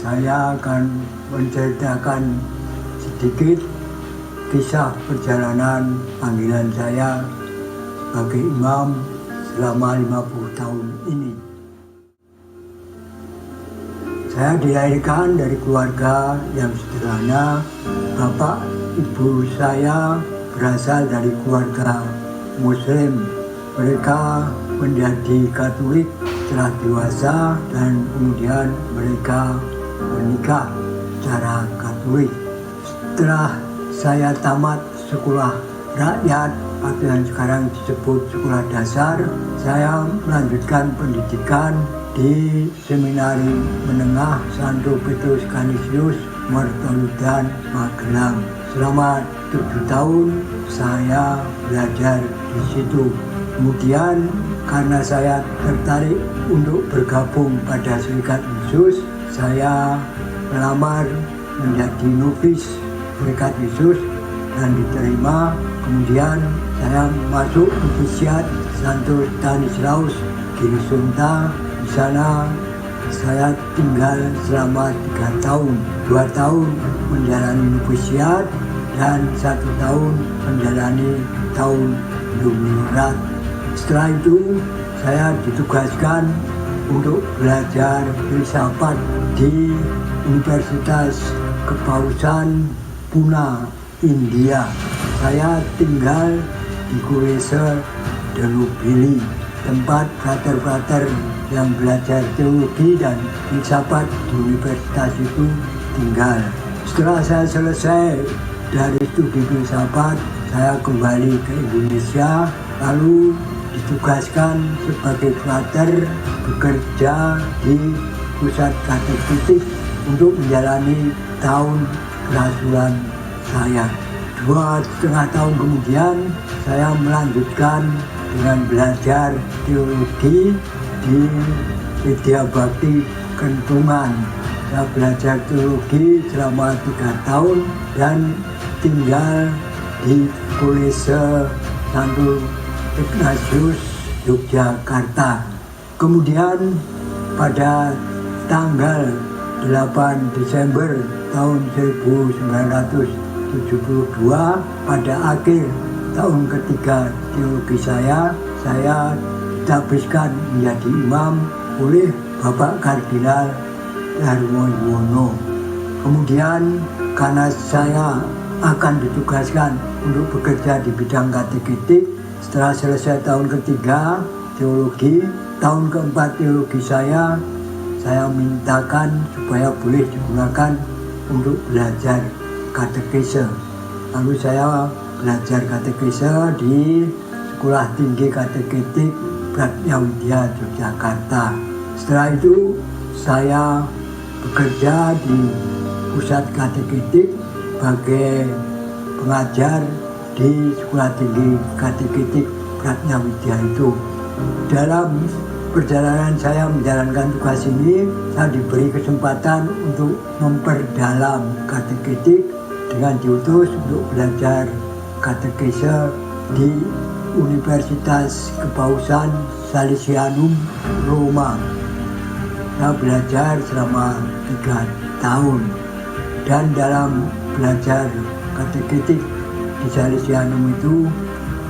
saya akan menceritakan sedikit kisah perjalanan panggilan saya sebagai imam selama 50 tahun ini. Saya dilahirkan dari keluarga yang sederhana. Bapak ibu saya berasal dari keluarga Muslim. Mereka menjadi Katolik setelah dewasa dan kemudian mereka menikah secara Katolik. Setelah saya tamat sekolah rakyat atau yang sekarang disebut sekolah dasar, saya melanjutkan pendidikan di Seminari Menengah Santo Petrus Canisius, Mertoludan, Magelang. Selama 7 tahun saya belajar di situ. Kemudian karena saya tertarik untuk bergabung pada Serikat Yesus, saya melamar menjadi novis Serikat Yesus dan diterima. Kemudian saya masuk novisiat Santo Stanislaus Girisunta. Di sana saya tinggal selama 3 tahun, 2 tahun menjalani novisiat dan 1 tahun menjalani tahun Jumirat. Setelah itu saya ditugaskan untuk belajar filsafat di Universitas Kepausan Pune, India. Saya tinggal di Kolese Delubili, tempat frater-frater yang belajar teologi dan filsafat di universitas itu tinggal. Setelah saya selesai dari studi filsafat, saya kembali ke Indonesia, lalu ditugaskan sebagai frater bekerja di pusat kateketik untuk menjalani tahun kerasulan saya. 2,5 tahun kemudian saya melanjutkan dengan belajar teologi di Widya Bakti Kentungan. Saya belajar teologi selama 3 tahun dan tinggal di Kolese Santo Ignatius, Yogyakarta. Kemudian pada tanggal 8 Desember tahun 1972, pada akhir tahun ketiga teologi saya ditabiskan menjadi imam oleh Bapak Kardinal Darmo Yuwono. Kemudian karena saya akan ditugaskan untuk bekerja di bidang kateketik, setelah selesai tahun ketiga teologi, tahun keempat teologi saya mintakan supaya boleh digunakan untuk belajar katekese. Lalu saya belajar katekese di Sekolah Tinggi Kateketik Pratnyawidya Yogyakarta. Setelah itu saya bekerja di Pusat Kateketik sebagai pengajar di Sekolah Tinggi Kateketik Pratnyawidya itu. Dalam perjalanan saya menjalankan tugas ini, saya diberi kesempatan untuk memperdalam kateketik dengan diutus untuk belajar katekese di Universitas Kepausan Salesianum Roma. Saya belajar selama 3 tahun dan dalam belajar kateketik di Salesianum itu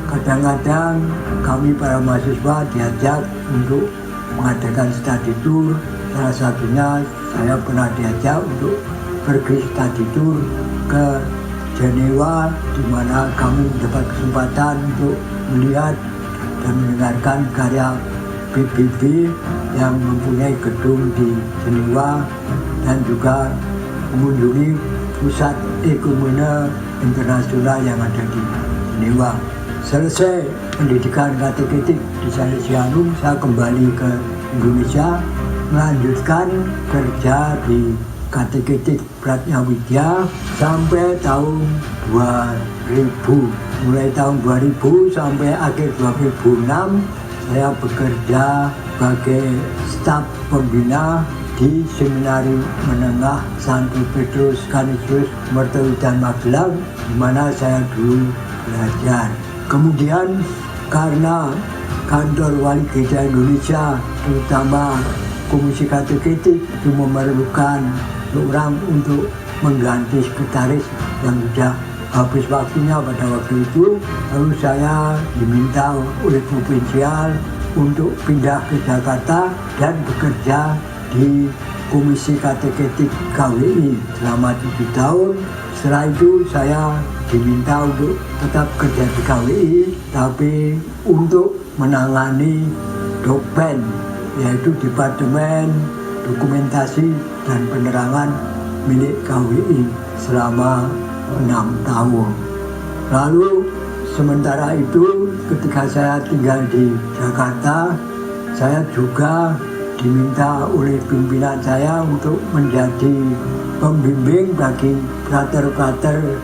kadang-kadang kami para mahasiswa diajak untuk mengadakan study tour. Salah satunya saya pernah diajak untuk pergi study tour ke Jenewa, di mana kami mendapat kesempatan untuk melihat dan mendengarkan karya PBB yang mempunyai gedung di Jenewa dan juga mengunjungi pusat ekumene internasional yang ada di Jenewa. Selesai pendidikan kateketik di Salesianum, saya kembali ke Indonesia, melanjutkan kerja di kateketik Pratnyawidya sampai tahun 2000. Mulai tahun 2000 sampai akhir 2006, saya bekerja sebagai staf pembina di Seminari Menengah Santo Petrus Canisius, Mertoludan, Magelang, di mana saya dulu belajar. Kemudian karena kantor Wali Gereja Indonesia, terutama Komisi Kateketik, itu memerlukan seorang untuk mengganti sekretaris yang sudah habis waktunya pada waktu itu. Lalu saya diminta oleh provinsial untuk pindah ke Jakarta dan bekerja di Komisi Kateketik KWI selama 7 tahun. Setelah itu saya diminta untuk tetap kerja di KWI, tapi untuk menangani Dokpen, yaitu Departemen Dokumentasi dan Penerangan milik KWI selama 6 tahun. Lalu sementara itu ketika saya tinggal di Jakarta, saya juga diminta oleh pimpinan saya untuk menjadi pembimbing bagi frater-frater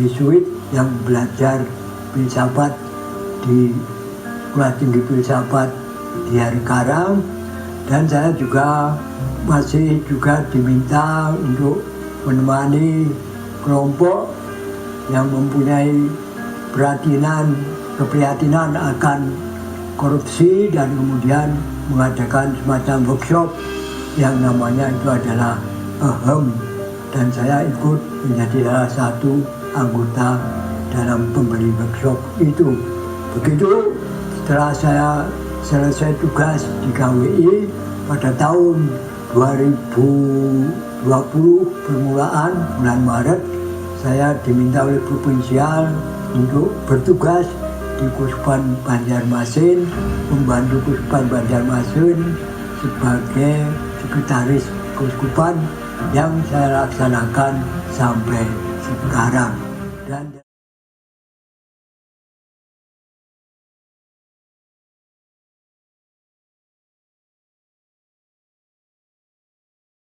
Yesuit yang belajar filsafat di Sekolah Tinggi Filsafat di Hari Karang. Dan saya juga masih diminta untuk menemani kelompok yang mempunyai keprihatinan akan korupsi dan kemudian mengadakan semacam workshop yang namanya itu adalah AHEM, dan saya ikut menjadi salah satu anggota dalam pemberi workshop itu. Begitu setelah saya selesai tugas di KWI pada tahun 2020 permulaan bulan Maret, saya diminta oleh provinsial untuk bertugas di Keuskupan Banjarmasin, membantu Keuskupan Banjarmasin sebagai sekretaris keuskupan yang saya laksanakan sampai sekarang. Dan